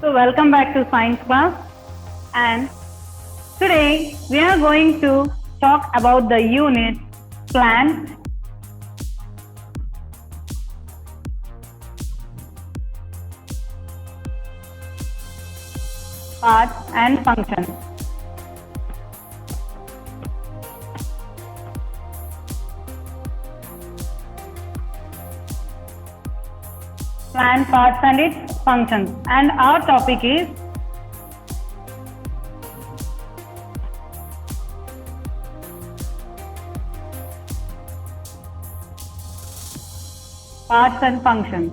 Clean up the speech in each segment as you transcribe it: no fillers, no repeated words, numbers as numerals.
So welcome back to science class, and today we are going to talk about the unit plants, parts and functions. Plant parts and its functions, and our topic is parts and functions.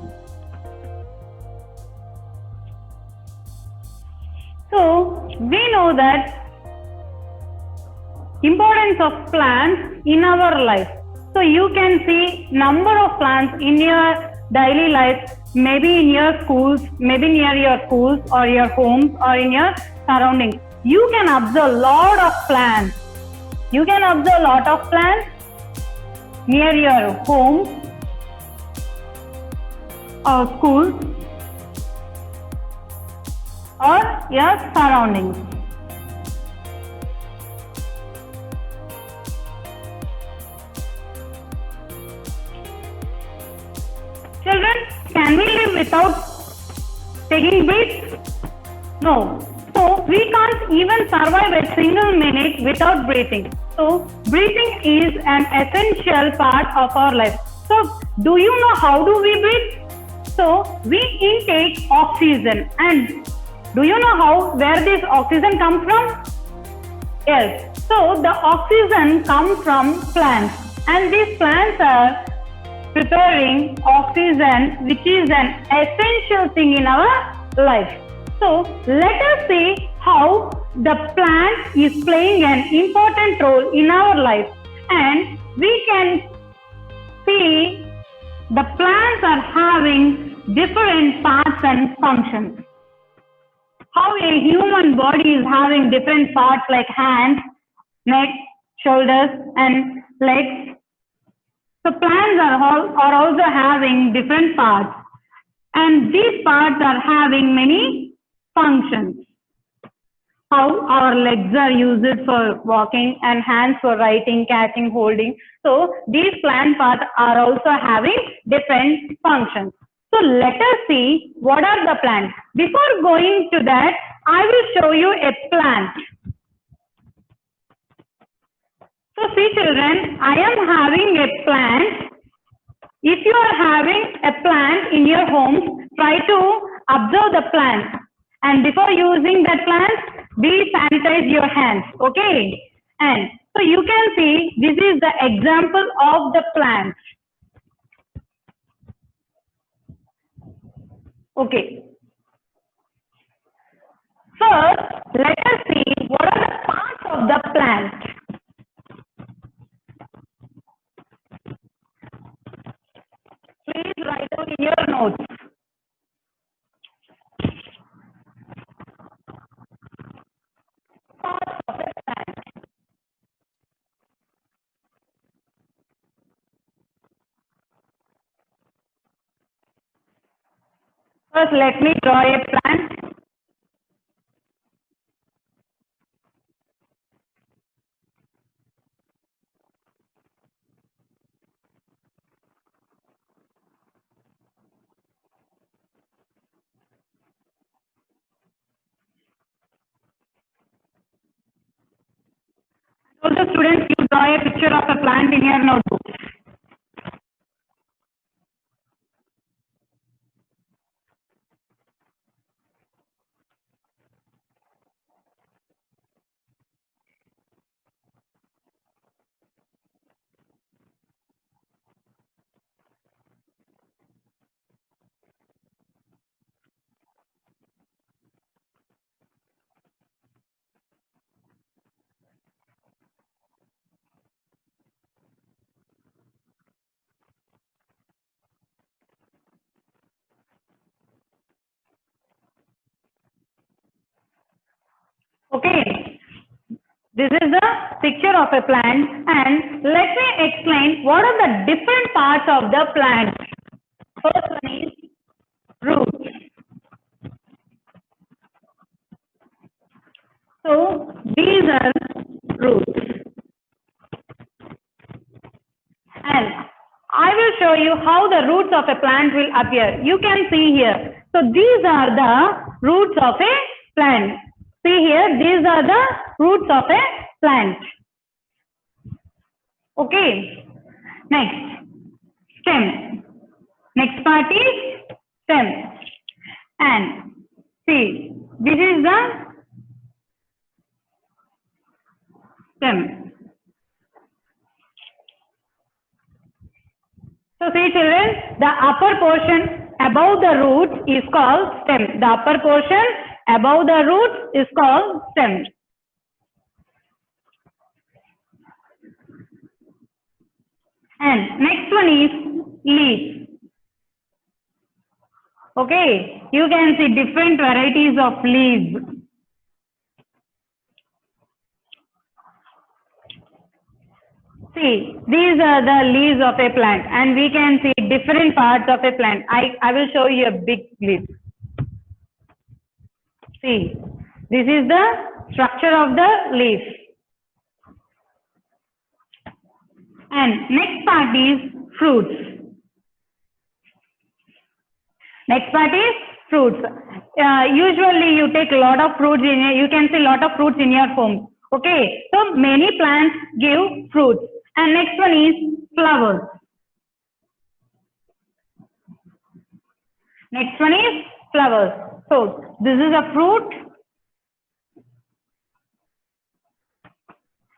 So we know that importance of plants in our life. So you can see number of plants in your daily life, maybe in your schools, maybe near your schools or your homes or in your surroundings. You can observe a lot of plants. You can observe a lot of plants near your homes or schools or your surroundings. Children, can we live without taking breaths? No. So we can't even survive a single minute without breathing. So breathing is an essential part of our life. So do you know how do we breathe? So we intake oxygen, and do you know where this oxygen comes from? Yes. So the oxygen comes from plants, and these plants are preparing oxygen, which is an essential thing in our life. So let us see how the plant is playing an important role in our life, and we can see the plants are having different parts and functions. How a human body is having different parts like hands, neck, shoulders and legs. So plants are also having different parts, and these parts are having many functions. How our legs are used for walking and hands for writing, catching, holding. So these plant parts are also having different functions. So let us see what are the plants. Before going to that, I will show you a plant. So see children, I am having a plant. If you are having a plant in your home, try to observe the plant. And before using that plant, be sanitize your hands. Okay? And so you can see this is the example of the plant. Okay. First, let us see what are the parts of the plant. Please write down in your notes. Parts of a plant. First, let me draw a plant. Also, students, you draw a picture of a plant in your notebook. Okay, this is the picture of a plant, and let me explain what are the different parts of the plant. First one is roots. So these are roots. And I will show you how the roots of a plant will appear. You can see here. So these are the roots of a plant. See here, these are the roots of a plant. Okay. Next, stem. Next part is stem. And see, this is the stem. So see children, the upper portion above the root is called stem. The upper portion above the root is called stem. And next one is leaf. Okay, you can see different varieties of leaves. See, these are the leaves of a plant and we can see different parts of a plant. I will show you a big leaf. See, this is the structure of the leaf. And next part is fruits. Next part is fruits. Usually you take a lot of fruits you can see a lot of fruits in your home. Okay, so many plants give fruits. And next one is flowers. Next one is flowers. So this is a fruit.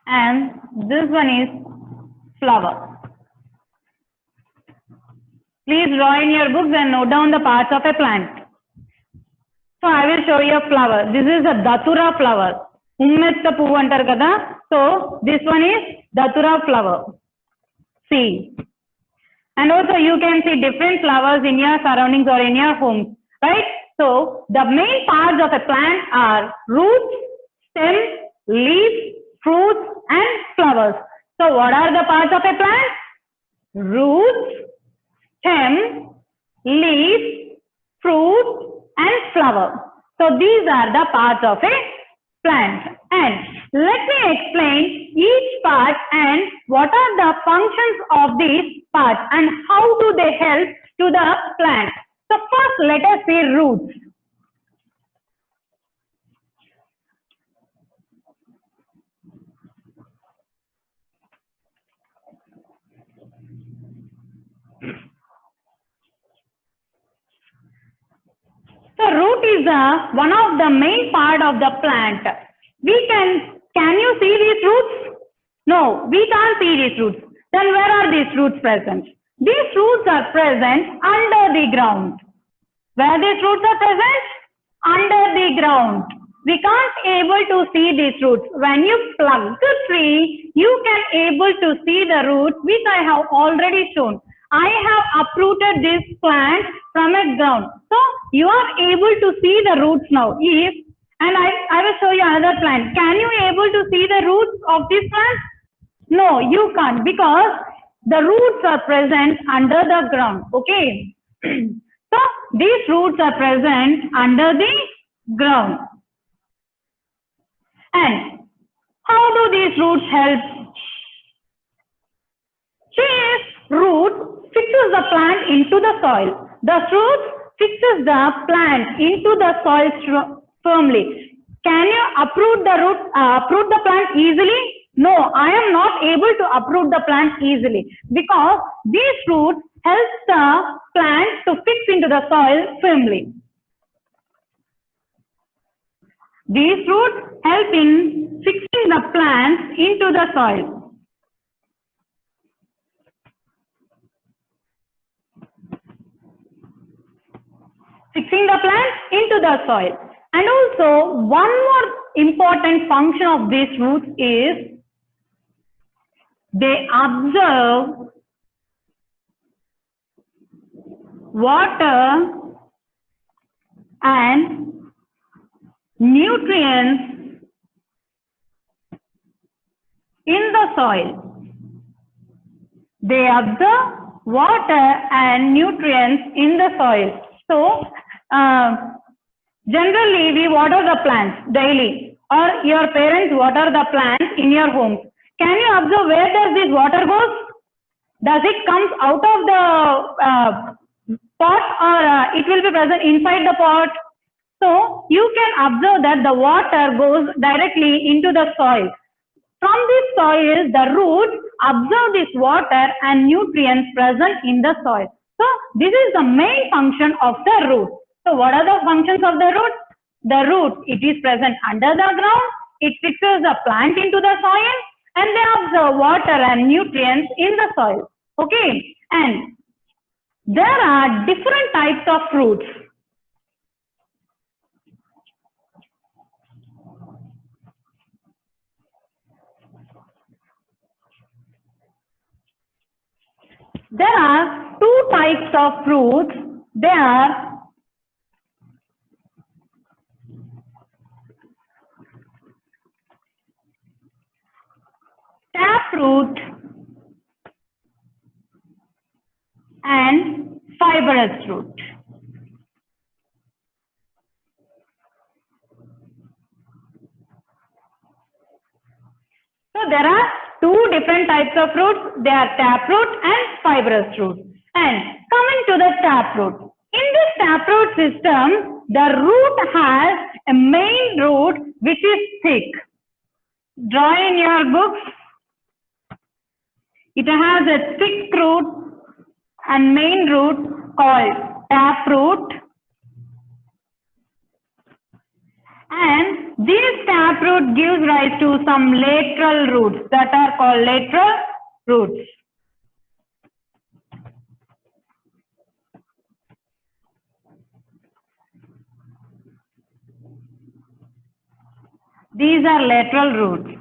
And this one is flower. Please draw in your books and note down the parts of a plant. So I will show you a flower. This is a datura flower. Ummetta puvu antaru kada. So this one is datura flower. See. And also you can see different flowers in your surroundings or in your home. Right? So the main parts of a plant are roots, stem, leaves, fruits and flowers. So what are the parts of a plant? Roots, stem, leaf, fruit and flower. So these are the parts of a plant. And let me explain each part and what are the functions of these parts and how do they help to the plant. So first let us see roots. So root is one of the main part of the plant. Can you see these roots? No, we can't see these roots. Then where are these roots present? These roots are present under the ground. Where these roots are present? Under the ground. We can't able to see these roots. When you plug the tree, you can able to see the roots which I have already shown. I have uprooted this plant from a ground. So you are able to see the roots now. And I will show you another plant. Can you able to see the roots of this plant? No, you can't because the roots are present under the ground. Okay. So these roots are present under the ground. And how do these roots help? This root fixes the plant into the soil. The root fixes the plant into the soil firmly. Can you uproot the plant easily? No, I am not able to uproot the plant easily because these roots help the plant to fix into the soil firmly. These roots help in fixing the plants into the soil. Fixing the plant into the soil. And also one more important function of these roots is they absorb water and nutrients in the soil. They absorb water and nutrients in the soil. So, generally we water the plants daily. or your parents water the plants in your homes, can you observe where does this water goes? Does it comes out of the pot, or it will be present inside the pot? So you can observe that the water goes directly into the soil. From this soil, the roots absorb this water and nutrients present in the soil. So this is the main function of the root. So what are the functions of the root? The root, it is present under the ground. It fixes the plant into the soil, and they absorb water and nutrients in the soil. Okay, and there are different types of roots. There are two types of roots. They are taproot and fibrous root. So there are two different types of roots. They are taproot and fibrous root. And coming to the taproot. In this taproot system, the root has a main root which is thick. Draw in your books. It has a thick root and main root called taproot. And this taproot gives rise to some lateral roots that are called lateral roots. These are lateral roots.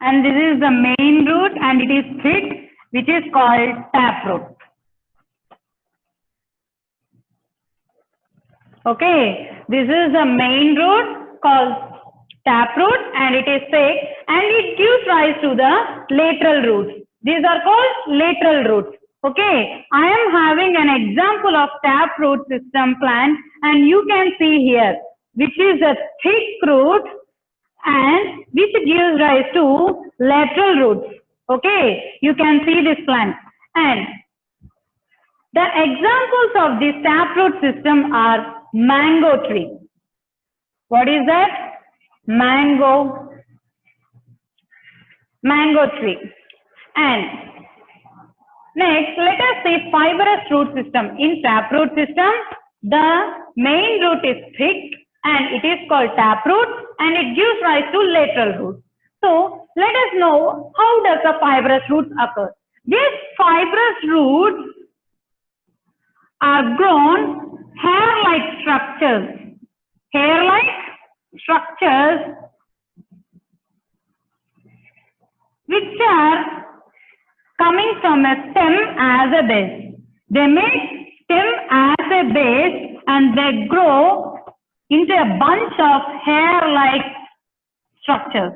And this is the main root, and it is thick, which is called taproot. Okay, this is the main root called taproot, and it is thick, and it gives rise to the lateral roots. These are called lateral roots. Okay, I am having an example of taproot system plant, and you can see here, which is a thick root and which gives rise to lateral roots. Okay, you can see this plant. And the examples of this taproot system are mango tree. What is that? Mango tree. And next, let us see fibrous root system. In taproot system, the main root is thick and it is called taproot, and it gives rise to lateral roots. So let us know how does the fibrous roots occur. These fibrous roots are grown hair-like structures. Hair-like structures which are coming from a stem as a base. They make stem as a base and they grow into a bunch of hair-like structures.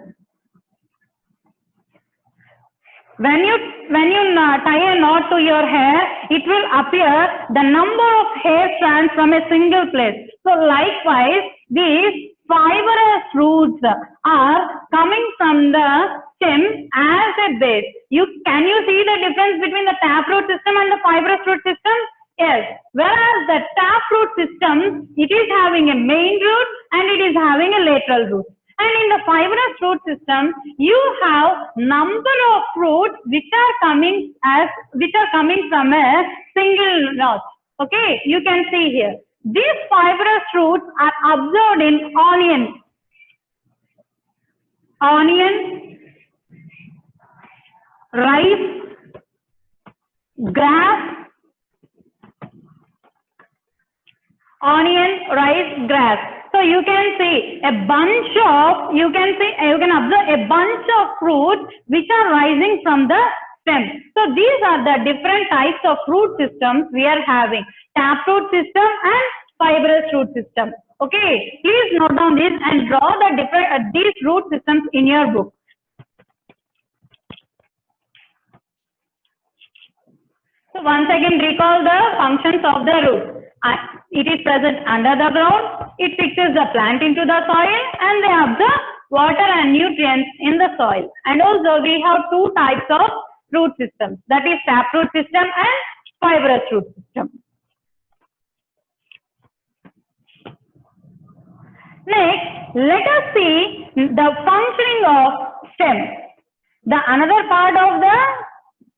When you tie a knot to your hair, it will appear the number of hair strands from a single place. So likewise, these fibrous roots are coming from the stem as a base. Can you see the difference between the taproot system and the fibrous root system? Yes. Whereas the taproot system, it is having a main root and it is having a lateral root. And in the fibrous root system, you have number of roots which are coming from a single knot. Okay, you can see here. These fibrous roots are absorbed in onion, rice, grass, grass. So you can see you can observe a bunch of fruits which are rising from the stem. So these are the different types of root systems we are having. Taproot system and fibrous root system. Okay, please note down this and draw the different these root systems in your book. So once again recall the functions of the root. It is present under the ground, it fixes the plant into the soil and they absorb water and nutrients in the soil. And also we have two types of root systems, that is taproot system and fibrous root system. Next, let us see the functioning of stem. The another part of the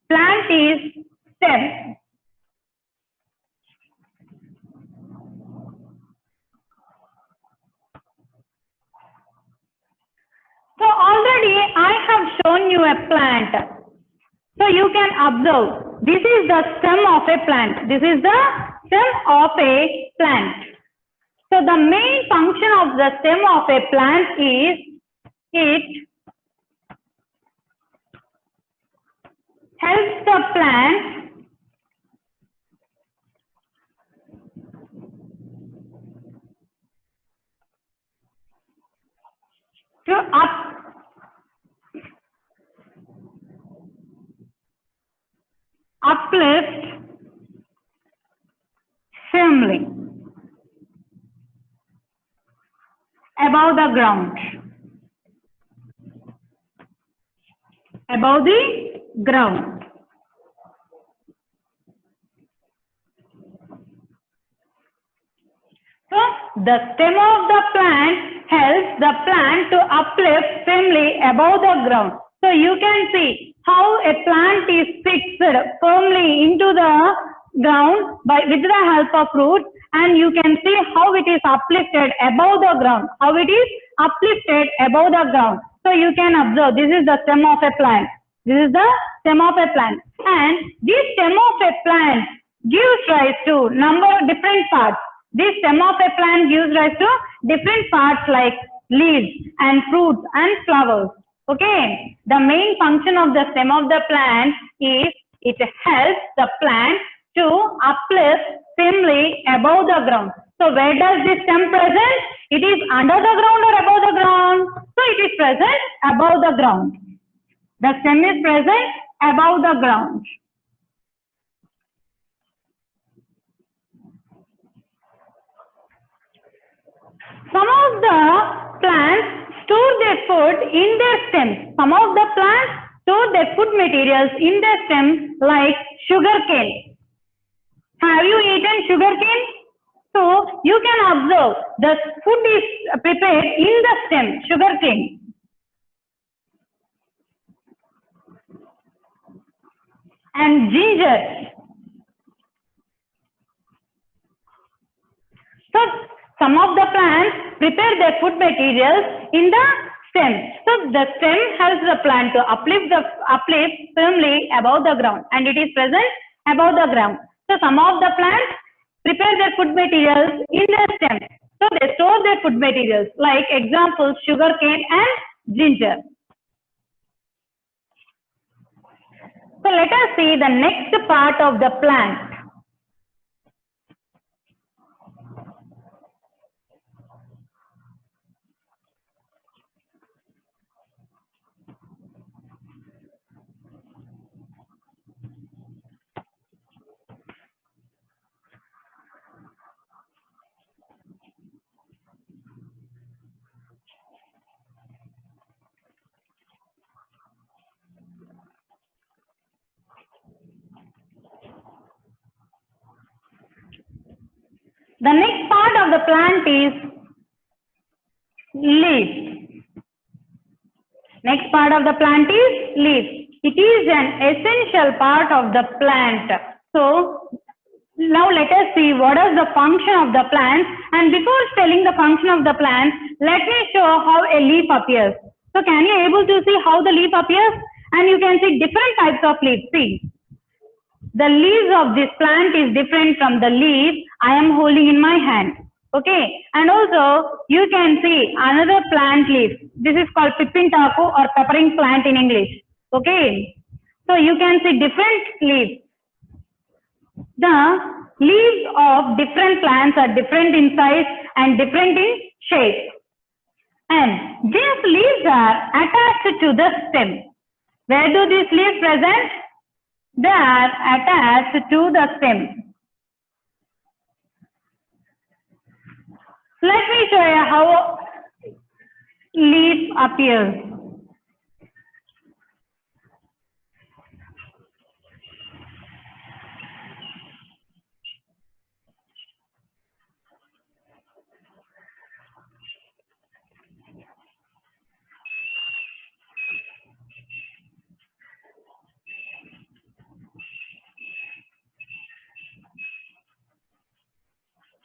plant is stem. So already I have shown you a plant. So you can observe, this is the stem of a plant. This is the stem of a plant. So the main function of the stem of a plant is it helps the plant to uplift firmly above the ground. Above the ground. So the stem of the plant helps the plant to uplift firmly above the ground. So you can see how a plant is fixed firmly into the ground with the help of roots, and you can see how it is uplifted above the ground. How it is uplifted above the ground. So you can observe, this is the stem of a plant. This is the stem of a plant, and this stem of a plant gives rise to number of different parts. This stem of a plant gives rise to different parts like leaves and fruits and flowers. Okay, the main function of the stem of the plant is it helps the plant to uplift firmly above the ground. So where does this stem present? It is under the ground or above the ground? So it is present above the ground. The stem is present above the ground. Some of the plants store their food in their stems. Some of the plants store their food materials in their stems like sugarcane. Have you eaten sugarcane? So you can observe the food is prepared in the stem, sugarcane. And ginger. So some of the plants prepare their food materials in the stem. So the stem helps the plant to uplift firmly above the ground, and it is present above the ground. So some of the plants prepare their food materials in their stem. So they store their food materials, like examples sugarcane and ginger. So let us see the next part of the plant. The next part of the plant is leaves. Next part of the plant is leaves. It is an essential part of the plant. So now let us see what is the function of the plant. And before telling the function of the plant, let me show how a leaf appears. So can you able to see how the leaf appears? And you can see different types of leaves. See. The leaves of this plant is different from the leaf I am holding in my hand. Okay. And also you can see another plant leaf. This is called pipintaku or peppering plant in English. Okay. So you can see different leaves. The leaves of different plants are different in size and different in shape. And these leaves are attached to the stem. Where do these leaves present? They are attached to the stem. Let me show you how leaf appears.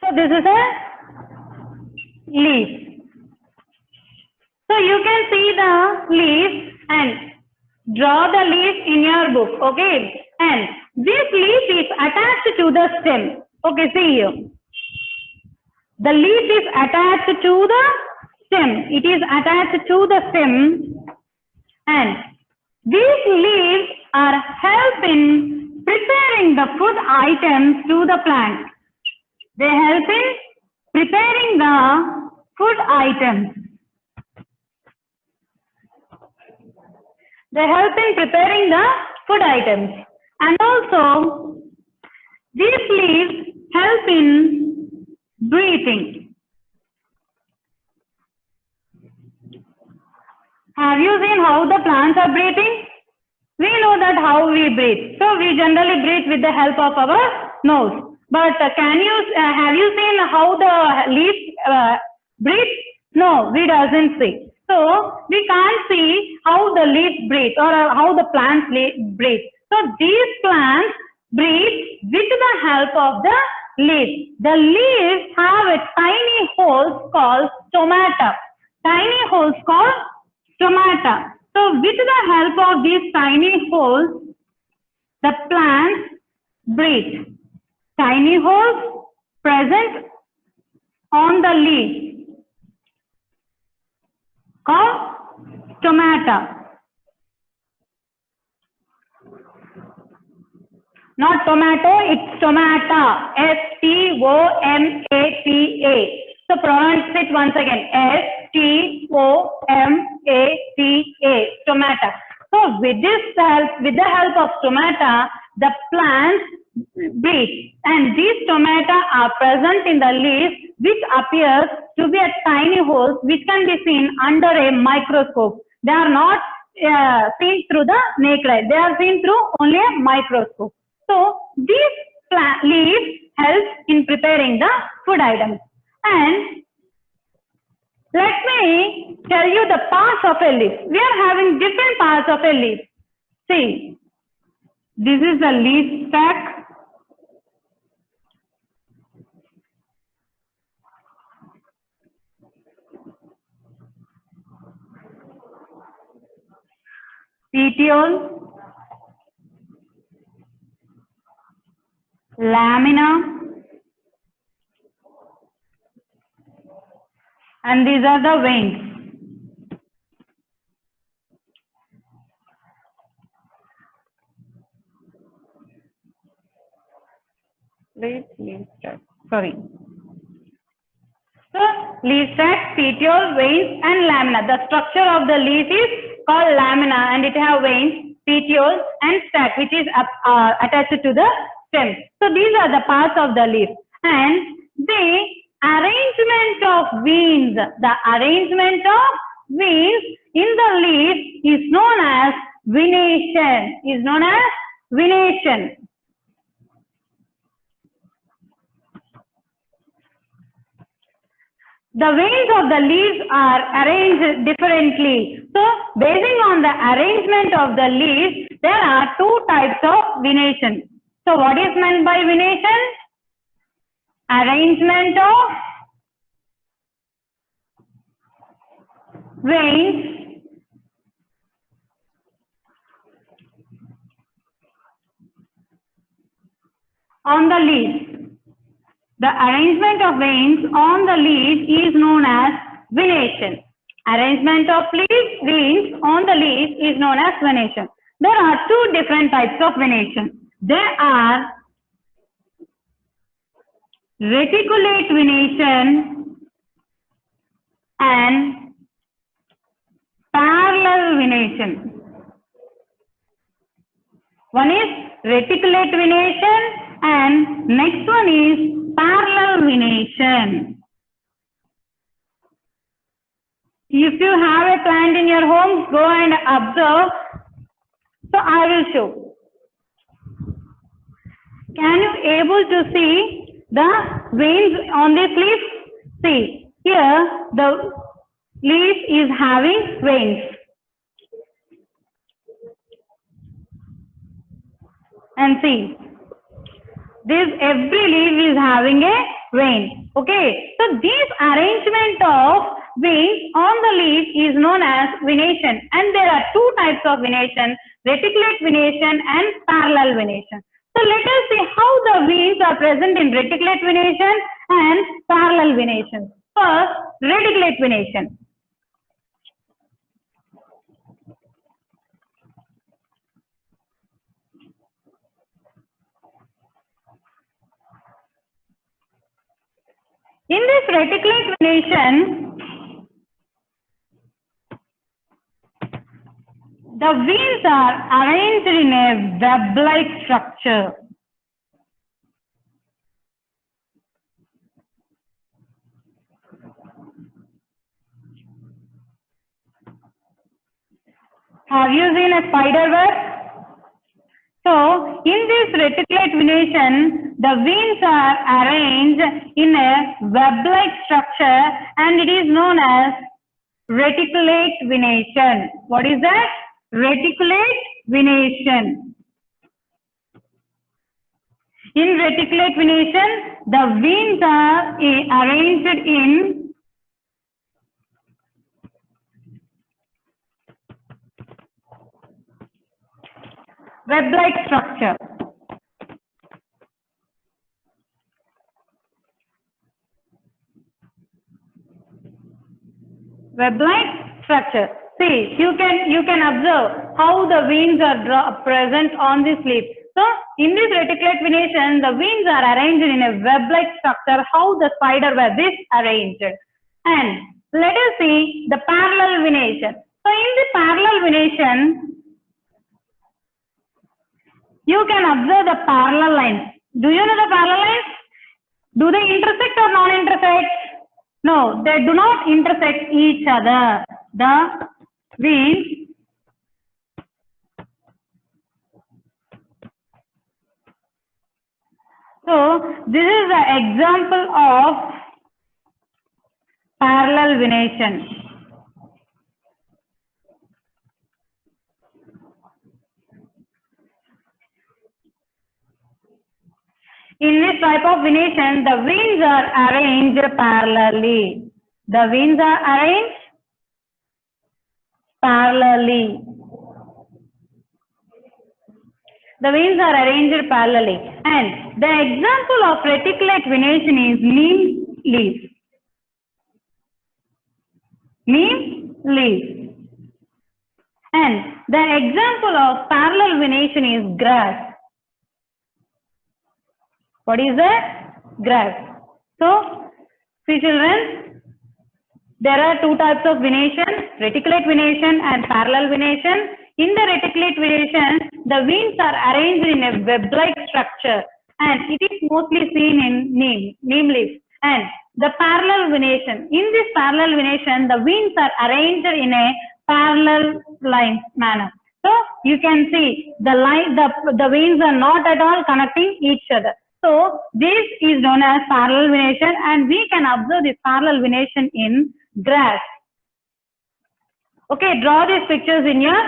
So this is a leaf. So you can see the leaf and draw the leaf in your book, okay? And this leaf is attached to the stem. Okay, see here. The leaf is attached to the stem. It is attached to the stem, and these leaves are help in preparing the food items to the plant. They help in preparing the food items. They help in preparing the food items. And also, these leaves help in breathing. Have you seen how the plants are breathing? We know that how we breathe. So we generally breathe with the help of our nose. But have you seen how the leaf breathes? No, we doesn't see. So we can't see how the leaf breathes or how the plants breathe. So these plants breathe with the help of the leaves. The leaves have a tiny holes called stomata. Tiny holes called stomata. So with the help of these tiny holes, the plants breathe. Tiny holes present on the leaf called stomata. Not tomato, it's stomata. S-T-O-M-A-T-A. So pronounce it once again. S-T-O-M-A-T-A. Stomata. So with the help of stomata, the plants breathe. And these stomata are present in the leaf, which appears to be a tiny holes which can be seen under a microscope. They are not seen through the naked eye. They are seen through only a microscope. So these leaves help in preparing the food items. And let me tell you the parts of a leaf. We are having different parts of a leaf. See, this is the leaf stack. Petiole, lamina, and these are the veins. Leaf stack. Sorry. So, leaf stack, petiole, veins, and lamina. The structure of the leaf is called lamina, and it have veins, petiole, and stack, which is attached to the stem. So, these are the parts of the leaf. And the arrangement of veins, in the leaf is known as venation. The veins of the leaves are arranged differently. So, basing on the arrangement of the leaves, there are two types of venation. So, what is meant by venation? Arrangement of veins on the leaf. The arrangement of veins on the leaf is known as venation. Arrangement of veins on the leaf is known as venation. There are two different types of venation. There are reticulate venation and parallel venation. One is reticulate venation and next one is parallel venation. If you have a plant in your home, go and observe. So I will show. Can you able to see the veins on this leaf? See, here the leaf is having veins. And see, this every leaf is having a vein. Okay, so this arrangement of veins on the leaf is known as venation, and there are two types of venation: reticulate venation and parallel venation. So let us see how the veins are present in reticulate venation and parallel venation. First, reticulate venation. In this reticulate venation, the veins are arranged in a web-like structure. Have you seen a spider web? So, in this reticulate venation, the veins are arranged in a web-like structure and it is known as reticulate venation. What is that? Reticulate venation. In reticulate venation, the veins are arranged in web-like structure. Web-like structure. See, you can observe how the veins are present on this leaf. So, in this reticulate venation, the veins are arranged in a web-like structure, how the spider web is arranged. And let us see the parallel venation. So, in the parallel venation, you can observe the parallel lines. Do you know the parallel lines? Do they intersect or non-intersect? No, they do not intersect each other. The veins so this is the example of parallel venation. In this type of venation, the veins are arranged parallelly. The veins are arranged parallelly. The veins are arranged parallelly. And the example of reticulate venation is neem leaf. Neem leaf. And the example of parallel venation is grass. What is that? Grass. So, see children, there are two types of venation, reticulate venation and parallel venation. In the reticulate venation, the veins are arranged in a web-like structure and it is mostly seen in neem leaf. And the parallel venation, in this parallel venation, the veins are arranged in a parallel line manner. So you can see the veins are not at all connecting each other. So this is known as parallel venation and we can observe this parallel venation in grass. Okay, draw these pictures in your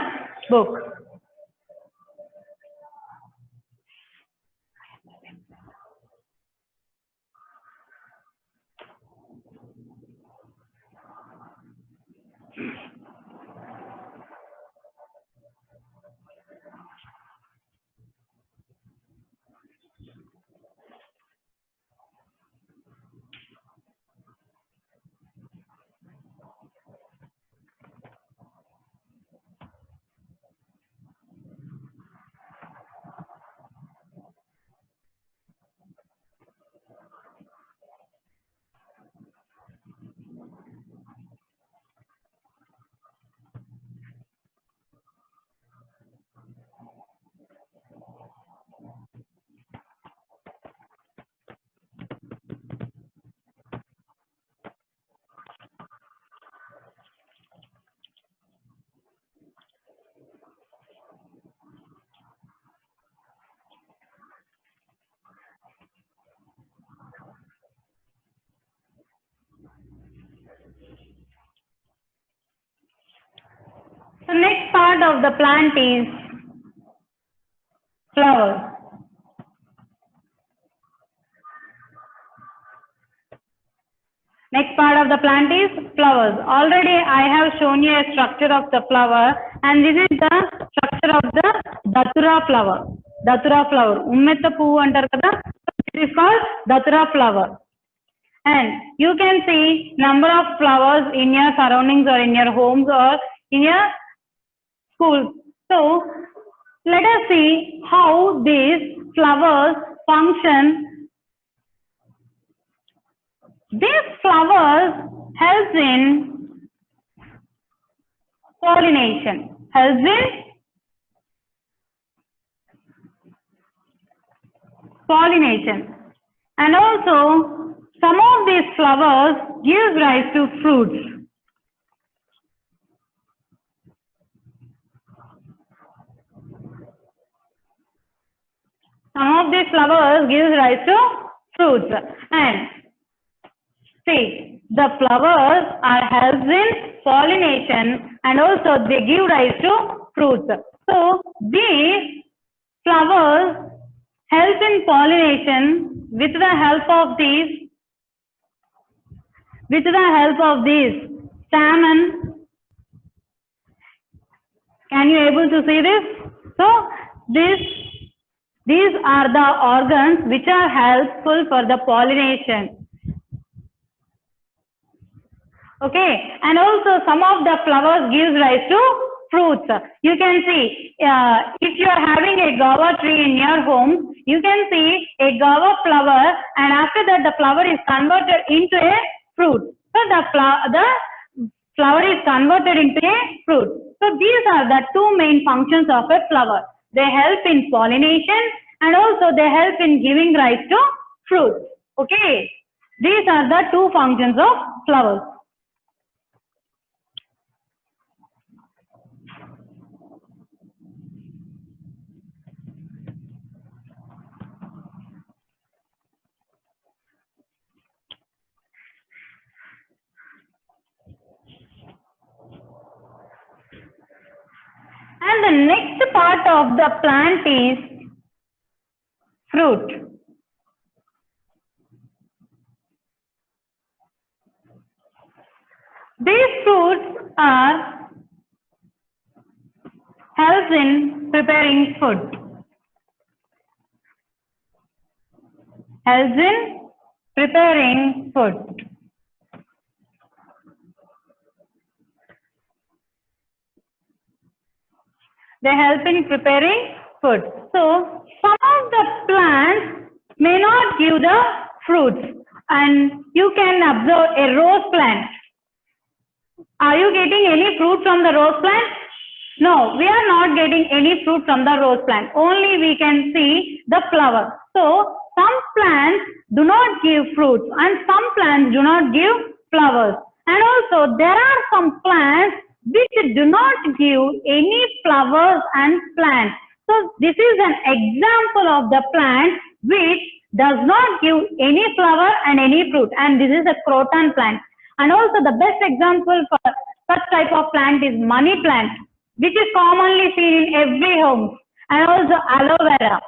book. The next part of the plant is flowers. Next part of the plant is flowers. Already I have shown you a structure of the flower, and this is the structure of the datura flower. Datura flower. Ummetta puvu antaru kada. This is called datura flower. And you can see number of flowers in your surroundings or in your homes or in your schools. So let us see how these flowers function. These flowers help in pollination. Helps in pollination. And also some of these flowers give rise to fruits. Some of these flowers give rise to fruits. And see, the flowers are helps in pollination and also they give rise to fruits. So these flowers help in pollination with the help of these stamen. Can you able to see this? So these are the organs which are helpful for the pollination. Okay, and also some of the flowers gives rise to fruits. You can see if you are having a guava tree in your home, you can see a guava flower, and after that the flower is converted into a fruit. So the flower is converted into a fruit. So these are the two main functions of a flower. They help in pollination and also they help in giving rise to fruits. Okay, these are the two functions of flowers. And the next part of the plant is fruit. These fruits are helps in preparing food. Helps in preparing food. They help in preparing food. So some of the plants may not give the fruits, and you can observe a rose plant. Are you getting any fruit from the rose plant? No, we are not getting any fruit from the rose plant. Only we can see the flower. So some plants do not give fruits and some plants do not give flowers. And also there are some plants which do not give any flowers and plants. So this is an example of the plant which does not give any flower and any fruit, and this is a croton plant. And also the best example for such type of plant is money plant, which is commonly seen in every home, and also aloe vera.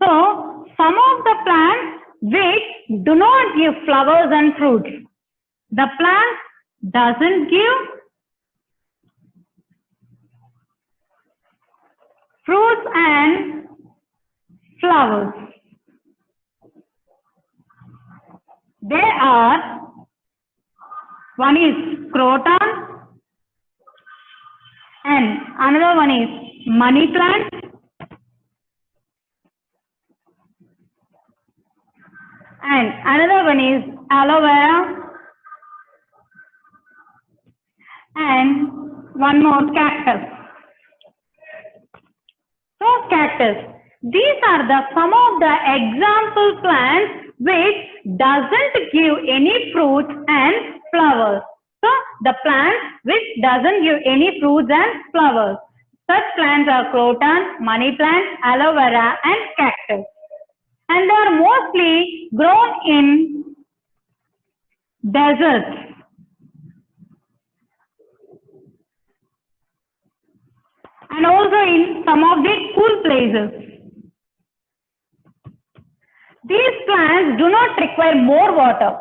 So some of the plants which do not give flowers and fruits. The plant doesn't give fruits and flowers. They are, one is croton and another one is money plant and another one is aloe vera and one more cactus. So cactus, these are the some of the example plants which doesn't give any fruits and flowers. So the plants which doesn't give any fruits and flowers. Such plants are croton, money plant, aloe vera and cactus. And they are mostly grown in deserts. and also in some of the cool places. These plants do not require more water.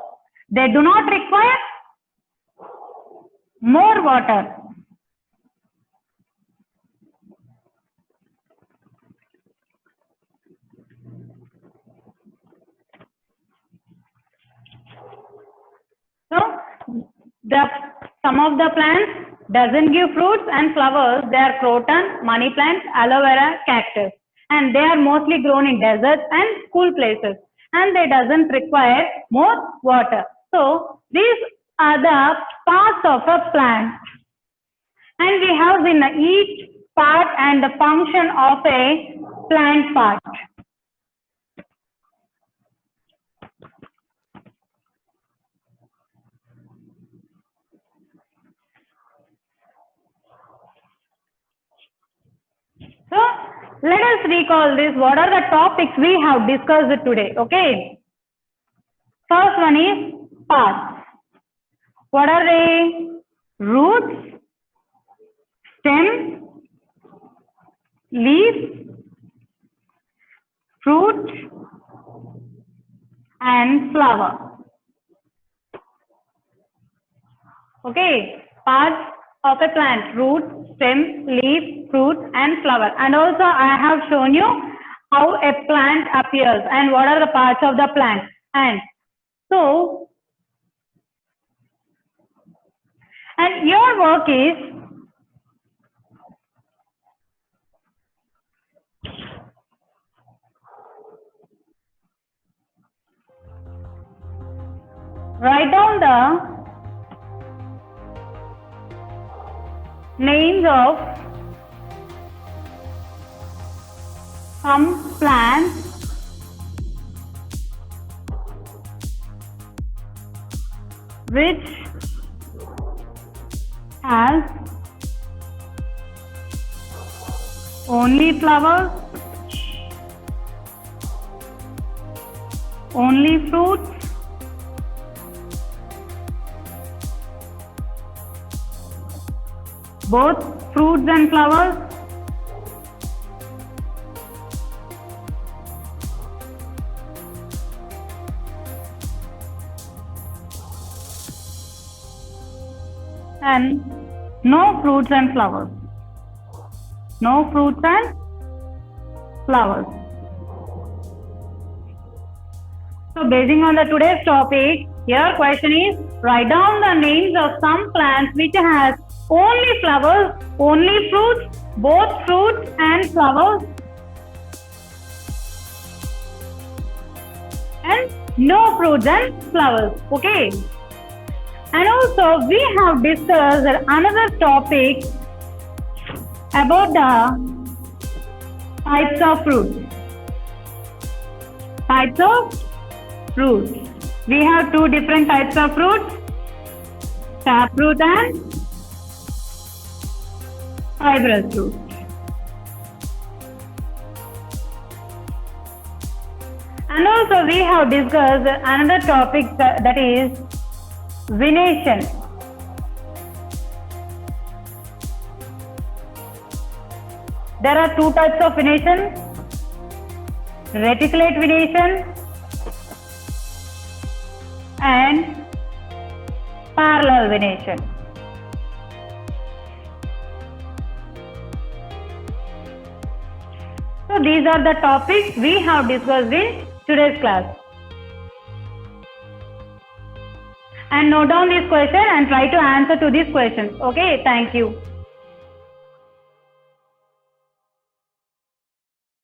They do not require more water. So, some of the plants doesn't give fruits and flowers. They are croton, money plants, aloe vera, cactus, and they are mostly grown in deserts and cool places, and they doesn't require more water. So these are the parts of a plant, and we have in each part and the function of a plant part. So let us recall this. What are the topics we have discussed today? Okay. First one is parts. What are they? Roots, stem, leaf, fruit, and flower. Okay. Parts of a plant: root, stem, leaf, fruit, and flower. And also I have shown you how a plant appears and what are the parts of the plant. And so, and your work is write down the names of some plants which has only flowers, only fruits, both fruits and flowers, and no fruits and flowers. No fruits and flowers. So basing on the today's topic, your question is write down the names of some plants which has only flowers, only fruits, both fruits and flowers, and no fruits and flowers. Okay. And also we have discussed another topic about the types of fruits. Types of fruits. We have two different types of fruits: taproot and fibrous fruit. And also we have discussed another topic that is venation. There are two types of venation: reticulate venation and parallel venation. So these are the topics we have discussed in today's class. And note down this question and try to answer to these questions. Okay, thank you.